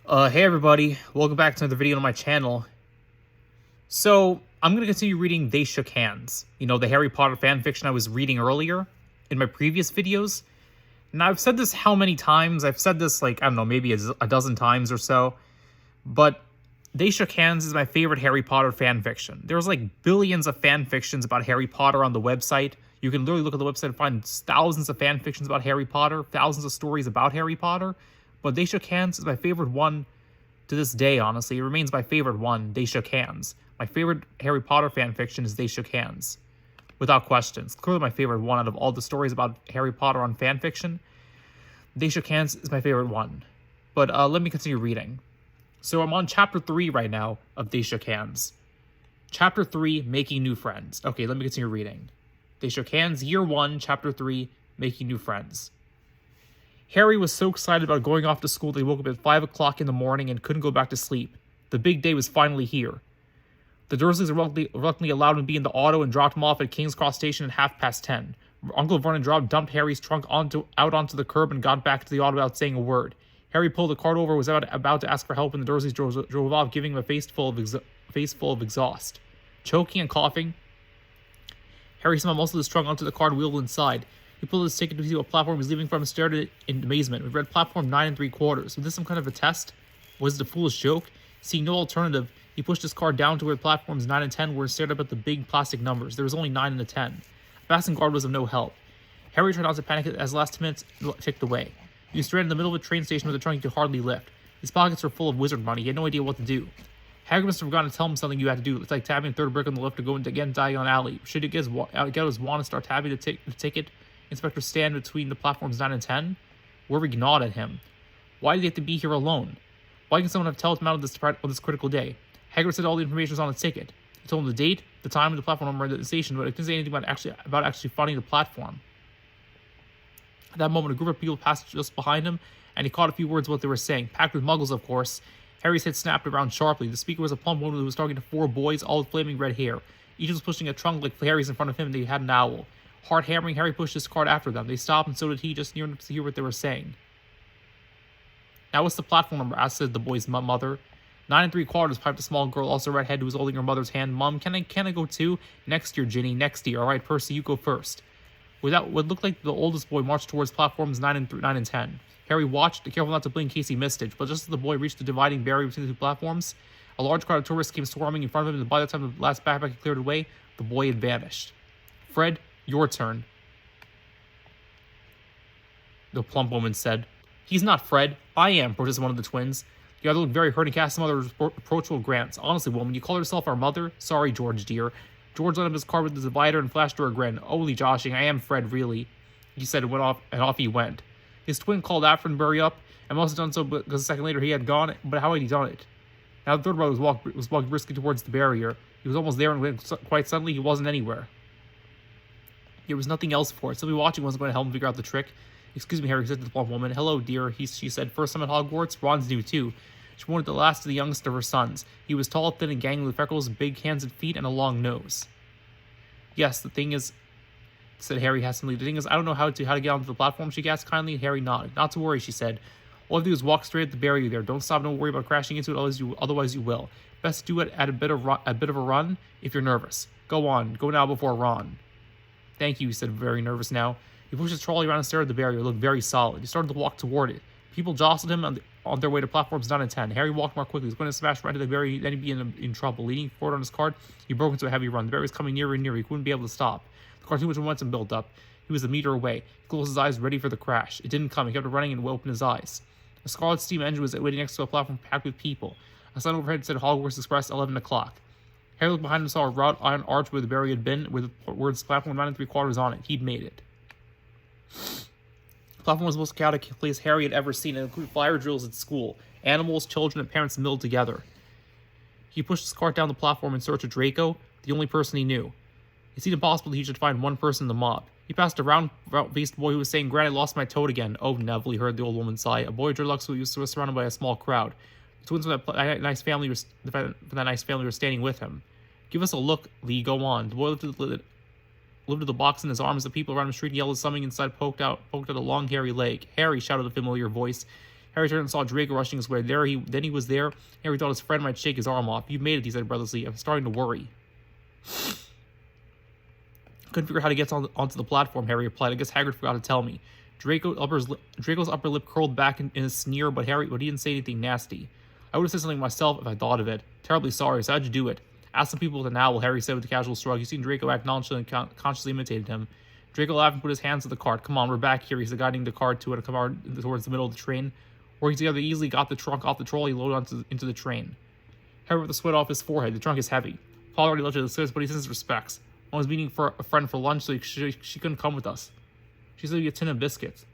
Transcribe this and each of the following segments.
Hey everybody, welcome back to another video on my channel. So, I'm gonna continue reading They Shook Hands. You know, the Harry Potter fanfiction I was reading earlier in my previous videos. Now, I've said this how many times? I've said this like, I don't know, maybe a dozen times or so. But They Shook Hands is my favorite Harry Potter fanfiction. There's like billions of fanfictions about Harry Potter on the website. You can literally look at the website and find thousands of fanfictions about Harry Potter, thousands of stories about Harry Potter. But They Shook Hands is my favorite one to this day, honestly. It remains my favorite one, They Shook Hands. My favorite Harry Potter fanfiction is They Shook Hands. Without question. It's clearly my favorite one out of all the stories about Harry Potter on fanfiction. They Shook Hands is my favorite one. But let me continue reading. So I'm on chapter 3 right now of They Shook Hands. Chapter 3, Making New Friends. Okay, let me continue reading. They Shook Hands, Year 1, Chapter 3, Making New Friends. Harry was so excited about going off to school that he woke up at 5 o'clock in the morning and couldn't go back to sleep. The big day was finally here. The Dursleys reluctantly allowed him to be in the auto and dropped him off at King's Cross Station at 10:30. Uncle Vernon dumped Harry's trunk out onto the curb and got back to the auto without saying a word. Harry pulled the cart over, was about to ask for help, and the Dursleys drove off, giving him a face full of exhaust. Choking and coughing, Harry slammed most of his trunk onto the cart and wheeled inside. He pulled his ticket to see what platform he was leaving from and stared at it in amazement. We read platform 9 3/4. Was this some kind of a test? Was it a foolish joke? Seeing no alternative, he pushed his car down to where platforms 9 and 10 were and stared up at the big plastic numbers. There was only 9 and a 10. A passing guard was of no help. Harry tried not to panic as the last 2 minutes ticked away. He was stranded in the middle of a train station with a trunk he could hardly lift. His pockets were full of wizard money. He had no idea what to do. Hagrid must have forgotten to tell him something you had to do. It's like tapping the third brick on the lift to go into again Diagon Alley. Should he get out his wand and start tapping the ticket? Inspector stand between the platforms 9 and 10? Wervig gnawed at him. Why did he have to be here alone? Why can someone have told him out on this critical day? Hagrid said all the information was on the ticket. He told him the date, the time, and the platform number at the station, but it didn't say anything about actually finding the platform. At that moment, a group of people passed just behind him, and he caught a few words of what they were saying, packed with muggles, of course. Harry's head snapped around sharply. The speaker was a plump woman who was talking to 4 boys, all with flaming red hair. Each was pushing a trunk like Harry's in front of him, and they had an owl. Hard hammering, Harry pushed his cart after them. They stopped, and so did he, just near enough to hear what they were saying. Now, what's the platform number? asked the boy's mother. 9 3/4, piped a small girl, also redhead, who was holding her mother's hand. Mom, can I go too? Next year, Ginny, next year. All right, Percy, you go first. Without what looked like the oldest boy marched towards platforms 9 and 10. Harry watched, careful not to blink in case he missed it, but just as the boy reached the dividing barrier between the 2 platforms, a large crowd of tourists came swarming in front of him, and by the time the last backpack had cleared away, the boy had vanished. Fred, your turn, the plump woman said. He's not Fred. I am, protested one of the twins. The other looked very hurt and cast some other reproachful glance. Honestly, woman, you call yourself our mother? Sorry, George, dear. George let up his car with the divider and flashed her a grin. Holy joshing, I am Fred, really, he said, and went off, and off he went. His twin called after him to hurry up, and must have done so because a second later he had gone, but how had he done it? Now the third brother was walking briskly towards the barrier. He was almost there, and quite suddenly he wasn't anywhere. There was nothing else for it. Somebody watching wasn't going to help him figure out the trick. Excuse me, Harry said to the plump woman. Hello, dear, she said. First time at Hogwarts? Ron's new, too. She wanted the last of the youngest of her sons. He was tall, thin, and gangly with freckles, big hands and feet, and a long nose. Yes, the thing is, said Harry hastily. The thing is, I don't know how to get onto the platform, she asked kindly. Harry nodded. Not to worry, she said. All you have to do is walk straight at the barrier there. Don't stop, don't worry about crashing into it, otherwise you will. Best do it at a bit of a run if you're nervous. Go on, go now before Ron. Thank you, he said, very nervous now. He pushed his trolley around and stared at the barrier. It looked very solid. He started to walk toward it. People jostled him on their way to platforms 9 and 10. Harry walked more quickly. He was going to smash right into the barrier, then he'd be in trouble. Leaning forward on his cart, he broke into a heavy run. The barrier was coming nearer and nearer. He couldn't be able to stop. The car too much momentum built up. He was a meter away. He closed his eyes, ready for the crash. It didn't come. He kept running and opened his eyes. A scarlet steam engine was waiting next to a platform packed with people. A sign overhead said Hogwarts Express, 11 o'clock. Harry looked behind him and saw a wrought iron arch where the barrier had been, with the words platform 9 3/4 on it. He'd made it. The platform was the most chaotic place Harry had ever seen, and included fire drills at school. Animals, children, and parents milled together. He pushed his cart down the platform in search of Draco, the only person he knew. It seemed impossible that he should find one person in the mob. He passed a round-faced boy who was saying, Gran, I lost my toad again. Oh, Neville, he heard the old woman sigh. A boy dreadlocks who was surrounded by a small crowd. The twins from that nice family were standing with him. Give us a look, Lee, go on. The boy lifted the box in his arms. The people around him shrieked and yelled as something inside poked out a long hairy leg. Harry, shouted a familiar voice. Harry turned and saw Draco rushing his way. Then he was there. Harry thought his friend might shake his arm off. "You made it," he said breathlessly. "I'm starting to worry." "Couldn't figure out how to get onto the platform," Harry replied. "I guess Hagrid forgot to tell me." Draco's upper lip curled back in a sneer, but he didn't say anything nasty. "I would have said something myself if I thought of it. Terribly sorry, so how'd you do it?" "Ask some people with an owl," Harry said with a casual shrug. "You seen Draco act nonchalant and consciously imitated him." Draco laughed and put his hands to the cart. "Come on, we're back here," he said, guiding the cart towards the middle of the train. Working together, they easily got the trunk off the trolley, loaded into the train. Harry ripped the sweat off his forehead. "The trunk is heavy. Paul already left it at the service, but he sends his respects. I was meeting for a friend for lunch, so she couldn't come with us. She said we get a tin of biscuits."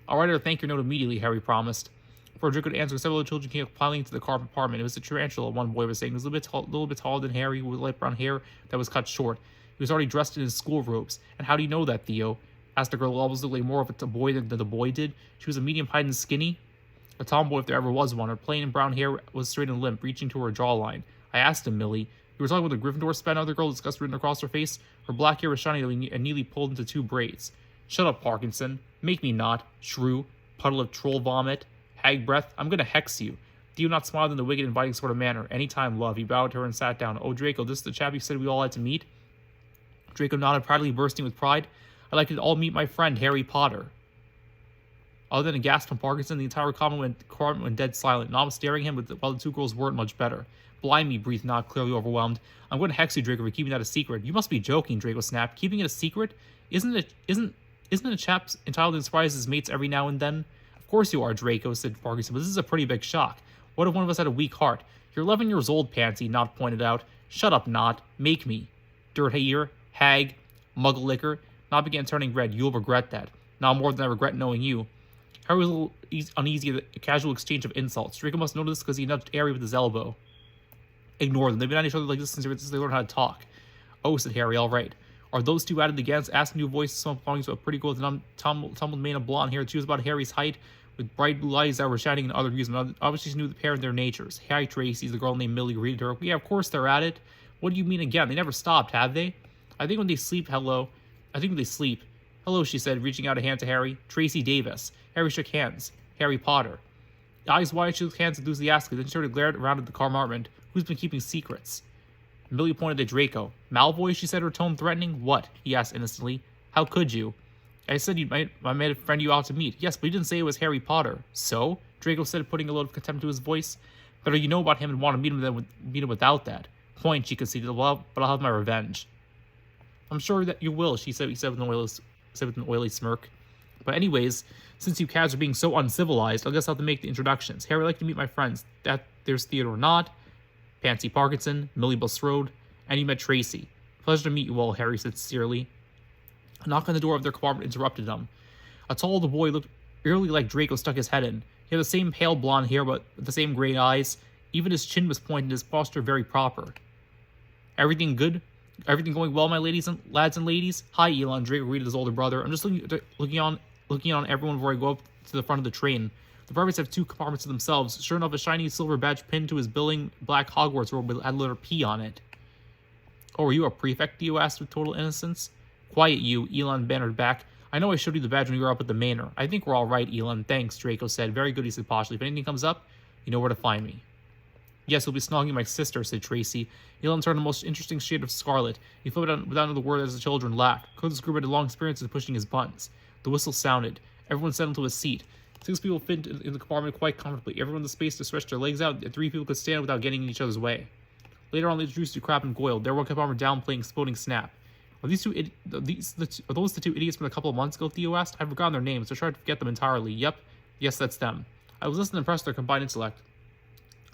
"I'll write her a thank you note immediately," Harry promised. Before Draco could answer, several of the children came piling into the car compartment. "It was a tarantula," one boy was saying. He was a little bit taller than Harry, with light brown hair that was cut short. He was already dressed in his school robes. "And how do you know that, Theo?" asked the girl, who almost looked like more of a boy than the boy did. She was a medium height and skinny. A tomboy if there ever was one. Her plain brown hair was straight and limp, reaching to her jawline. "I asked him, Millie." "You were talking about the Gryffindor span," the girl, disgust written across her face. Her black hair was shiny and neatly pulled into two braids. "Shut up, Parkinson. Make me not. Shrew. Puddle of troll vomit. Hag breath. I'm gonna hex you." Theo not smiled in the wicked, inviting sort of manner. "Any time, love." He bowed to her and sat down. "Oh, Draco, this is the chap you said we all had to meet?" Draco nodded, proudly bursting with pride. "I'd like you to all meet my friend, Harry Potter." Other than a gasp from Parkinson, the entire compartment went dead silent. Nom staring at him, while the two girls weren't much better. "Blimey," breathed Nod, clearly overwhelmed. "I'm going to hex you, Draco, for keeping that a secret." "You must be joking," Draco snapped. "Keeping it a secret? Isn't a chap entitled to surprise his mates every now and then?" "Of course you are, Draco," said Parkinson, "but this is a pretty big shock. What if one of us had a weak heart?" "You're 11 years old, Pansy," Nod pointed out. "Shut up, Nod. Make me." "Dirt ear, hag, muggle licker." Nod began turning red. "You'll regret that." "Not more than I regret knowing you." Harry was a little uneasy at the casual exchange of insults. Draco must notice because he nudged Harry with his elbow. "Ignore them. They've been at each other like this since they learned how to talk." "Oh," said Harry, "all right. Are those two at it again?" Asked a new voice, someone belonging to a pretty girl with a tumbled mane of blonde hair. She was about Harry's height, with bright blue eyes that were shining in other hues. Obviously, she knew the pair and their natures. "Hi, Tracy," the girl named Millie greeted her. "Yeah, of course they're at it. What do you mean again? They never stopped, have they?" I think when they sleep, "Hello," she said, reaching out a hand to Harry. "Tracy Davis." Harry shook hands. "Harry Potter." Eyes wide, she shook hands enthusiastically, then she started glared around at the compartment. "Who's been keeping secrets?" Millie pointed at Draco. "Malfoy," she said, her tone threatening. "What?" he asked innocently. "How could you?" "I said I made a friend you out to meet." "Yes, but you didn't say it was Harry Potter." "So?" Draco said, putting a load of contempt to his voice. "Better you know about him and want to meet him than meet him without that." "Point," she conceded. "Well, but I'll have my revenge." "I'm sure that you will," he said with an oily smirk. "But anyways, since you cats are being so uncivilized, I guess I'll have to make the introductions. Harry, I'd like to meet my friends. There's Theodore Nott, Pansy Parkinson, Millie Bulstrode, and you met Tracy." "Pleasure to meet you all," Harry said sincerely. A knock on the door of their compartment interrupted them. A tall older boy looked eerily like Draco stuck his head in. He had the same pale blonde hair, but with the same gray eyes. Even his chin was pointed, his posture very proper. "Everything good? Everything going well, my lads and ladies?" "Hi, Elon," Draco greeted his older brother. "I'm just looking on everyone before I go up to the front of the train. The privates have two compartments to themselves." Sure enough, a shiny silver badge pinned to his billowing black Hogwarts robe had the letter P on it. "Oh, are you a prefect?" Theo asked with total innocence. "Quiet, you," Elon bantered back. "I know I showed you the badge when you were up at the manor. I think we're all right, Elon." "Thanks," Draco said. "Very good," he said poshly. "If anything comes up, you know where to find me." "Yes, we'll be snogging my sister," said Tracy. Elon turned a most interesting shade of scarlet. He flipped without another word as the children laughed. Curtis Gruber had long experience in pushing his buttons. The whistle sounded. Everyone settled to a seat. 6 people fit in the compartment quite comfortably. Everyone had the space to stretch their legs out, and 3 people could stand without getting in each other's way. Later on, they introduced to Crabbe and Goyle. Their one compartment down playing Exploding Snap. Are those the two idiots from a couple of months ago?" Theo asked. "I've forgotten their names, so I tried to forget them entirely." "Yep. Yes, that's them. I was less than impressed with their combined intellect.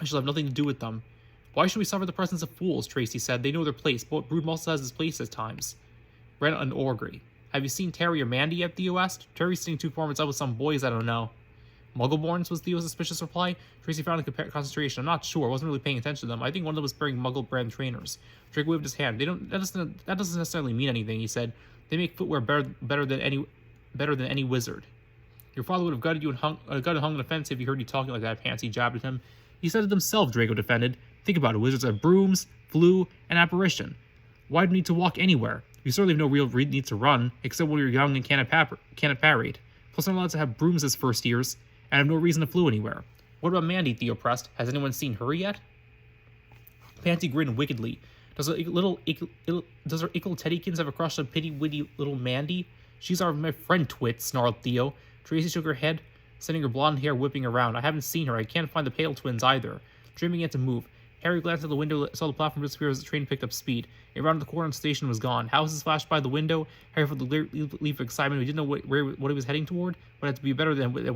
I shall have nothing to do with them." "Why should we suffer the presence of fools?" Tracy said. "They know their place, but Brood also has his place at times." Ren and Orgry. "Have you seen Terry or Mandy yet?" Theo asked. "Terry's sitting 2 performance up with some boys I don't know." "Muggleborns," was Theo's suspicious reply. Tracy found in concentration. "I'm not sure. I wasn't really paying attention to them. I think one of them was wearing Muggle brand trainers." Drake waved his hand. That doesn't necessarily mean anything," he said. "They make footwear better than any wizard." "Your father would have gutted you and hung on the fence if he heard you talking like that," Pansy jabbed at him. "He said it himself," Draco defended. "Think about it. Wizards have brooms, flu, and apparition. Why do you need to walk anywhere? You certainly have no real need to run, except when you're young and can't apparate. Plus, I'm allowed to have brooms as first years." and I have no reason to flew anywhere. What about Mandy? Theo pressed. Has anyone seen her yet? Pansy grinned wickedly. Does her ickle Teddykins have a crush on pitty-witty little Mandy? She's my friend, Twit, snarled Theo. Tracy shook her head, sending her blonde hair whipping around. I haven't seen her. I can't find the Pale twins either. The train began to move. Harry glanced out the window, saw the platform disappear as the train picked up speed. It rounded the corner and the station was gone. Houses flashed by the window. Harry felt the leap of excitement. He didn't know what he was heading toward, but it had to be better than what he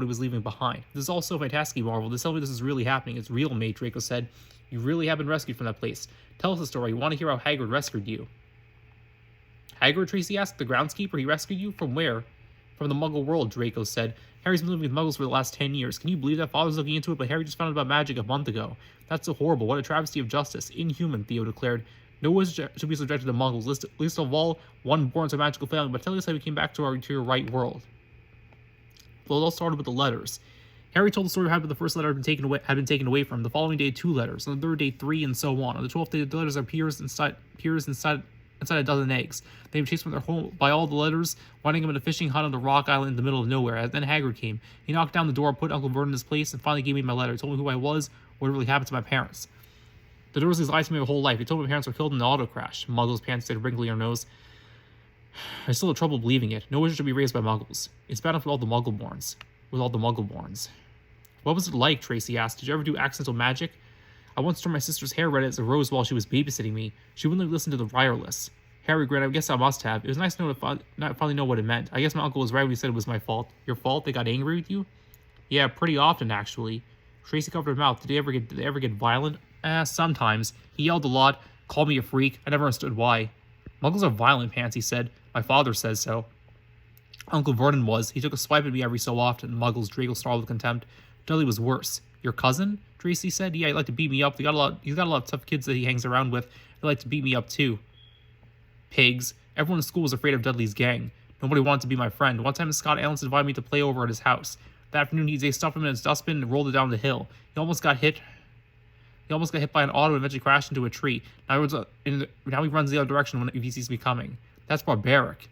was leaving behind. This is all so fantastic, he marveled. This tells me this is really happening. It's real, mate, Draco said. You really have been rescued from that place. Tell us the story. You want to hear how Hagrid rescued you. Hagrid, Tracy asked. The groundskeeper? He rescued you? From where? From the Muggle world, Draco said. Harry's been living with Muggles for the last 10 years. Can you believe that? Father's looking into it, but Harry just found out about magic a month ago. That's so horrible. What a travesty of justice. Inhuman, Theo declared. No wizard should be subjected to Muggles, least of all one born to a magical family, but tell us how we came back to your right world. Well, it all started with the letters. Harry told the story of how the first letter had been taken away from him. The following day, 2 letters. On the third day, 3, and so on. On the 12th day, the letters appears inside a dozen eggs. They were chased from their home by all the letters, winding up in a fishing hut on the rock island in the middle of nowhere. Then Hagrid came. He knocked down the door, put Uncle Vernon in his place, and finally gave me my letter. He told me who I was, what really happened to my parents. The Dursleys lied to me my whole life. He told me my parents were killed in an auto crash. Muggles, Pants said, wrinkling her nose. I still have trouble believing it. No wizard should be raised by Muggles. It's bad enough with all the Muggleborns. What was it like? Tracy asked. Did you ever do accidental magic? I once turned my sister's hair red as a rose while she was babysitting me. She wouldn't listen to the wireless. Harry grinned. I guess I must have. It was nice to finally know what it meant. I guess my uncle was right when he said it was my fault. Your fault? They got angry with you? Yeah, pretty often, actually. Tracy covered her mouth. Did they ever get violent? Sometimes. He yelled a lot, called me a freak. I never understood why. Muggles are violent, Pansy said. My father says so. Uncle Vernon was. He took a swipe at me every so often. Muggles, Draco snarled with contempt. Dudley was worse. Your cousin? Tracy said. Yeah, he'd like to beat me up. He's got a lot of tough kids that he hangs around with. They like to beat me up too. Pigs. Everyone in school was afraid of Dudley's gang. Nobody wanted to be my friend. One time Scott Allen invited me to play over at his house. That afternoon they stuffed him in his dustbin and rolled it down the hill. He almost got hit by an auto and eventually crashed into a tree. Now he runs the other direction if he sees me coming. That's barbaric.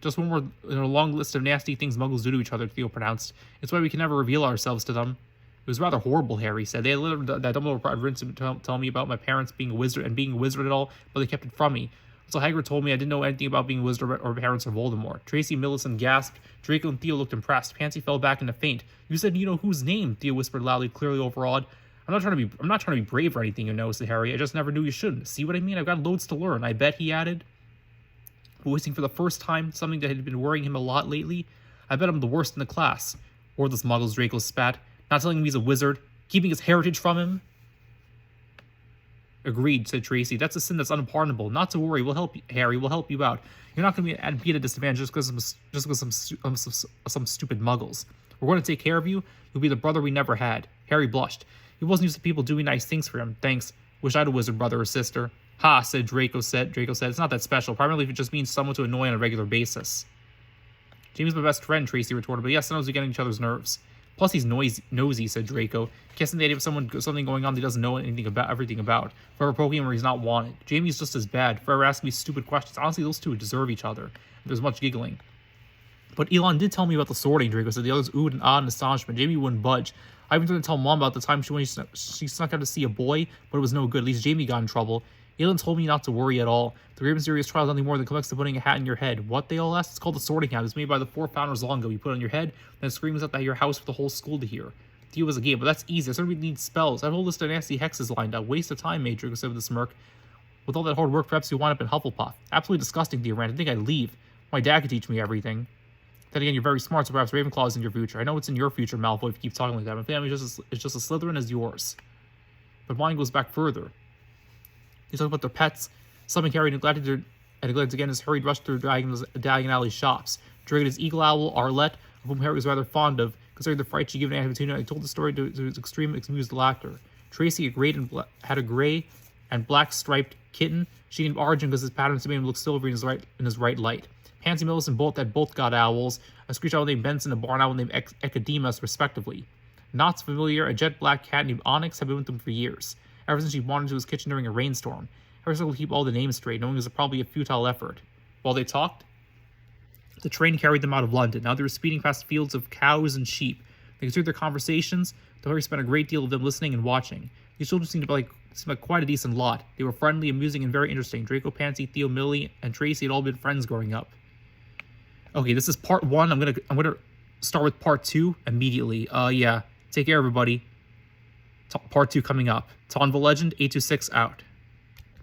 Just one more in a long list of nasty things Muggles do to each other, Theo pronounced. It's why we can never reveal ourselves to them. It was rather horrible, Harry said. They had that Dumbledore had written to tell me about my parents being a wizard and being a wizard at all, but they kept it from me. So Hagrid told me I didn't know anything about being a wizard or parents of Voldemort. Tracy Millicent gasped. Draco and Theo looked impressed. Pansy fell back in a faint. You said you know whose name? Theo whispered loudly, clearly overawed. I'm not trying to be brave or anything, said Harry. I just never knew you shouldn't. See what I mean? I've got loads to learn. I bet, he added, voicing for the first time something that had been worrying him a lot lately. I bet I'm the worst in the class. Wordless Muggles, Draco spat. Not telling him he's a wizard. Keeping his heritage from him. Agreed, said Tracy. That's a sin that's unpardonable. Not to worry, we'll help you, Harry. We'll help you out. You're not going to be at a disadvantage just because some stupid Muggles. We're going to take care of you. You'll be the brother we never had. Harry blushed. He wasn't used to people doing nice things for him. Thanks. Wish I had a wizard brother or sister. Ha, said Draco said. It's not that special. Primarily if it just means someone to annoy on a regular basis. Jamie's my best friend, Tracy retorted, but yes, sometimes we get on each other's nerves. Plus he's nosy, said Draco, guessing the idea of something going on that he doesn't know everything about. Forever poking him where he's not wanted. Jamie's just as bad, forever asking me stupid questions. Honestly, those two deserve each other. There's much giggling. But Elon did tell me about the sorting, Draco said. The others oohed and awed in astonishment. Jamie wouldn't budge. I even tried to tell Mom about the time she snuck out to see a boy, but it was no good. At least Jamie got in trouble. Aelin told me not to worry at all. The Great Mysterious Trial is nothing more than complex to putting a hat in your head. What, they all asked? It's called the Sorting Hat. It was made by the 4 founders long ago. You put it on your head, then it screams out at your house for the whole school to hear. Theo was a game, but that's easy. I certainly need spells. I have a whole list of nasty hexes lined up. Waste of time, mate, Draco said with a smirk. With all that hard work, perhaps you wind up in Hufflepuff. Absolutely disgusting, Theo ran. I think I'd leave. My dad could teach me everything. Then again, you're very smart, so perhaps Ravenclaw is in your future. I know it's in your future, Malfoy, if you keep talking like that. My family is just as Slytherin as yours. But mine goes back further. You talk about their pets. Something Harry neglected again as Harry rushed through Diagon Alley shops. Dragged his eagle owl, Arlette, of whom Harry was rather fond of, considering the fright she'd given Aunt Petunia, and told the story to his extreme amused laughter. Tracy had a gray and black striped kitten. She named Arjun because his patterns made him look silvery in his right light. Pansy, Millicent both got owls, a screech owl named Benson, and a barn owl named Echedemus, respectively. Knott's familiar, a jet black cat named Onyx, had been with them for years, ever since she wandered into his kitchen during a rainstorm. Harry struggled to keep all the names straight, knowing it was probably a futile effort. While they talked, The train carried them out of London. Now they were speeding past fields of cows and sheep. They could hear their conversations. The Harry spent a great deal of them listening and watching. These children seemed like quite a decent lot. They were friendly, amusing, and very interesting. Draco, Pansy, Theo, Millie, and Tracy had all been friends growing up. Okay, this is part 1. I'm gonna start with part 2 immediately. Yeah. Take care, everybody. Part 2 coming up. Tonva Legend 826 out.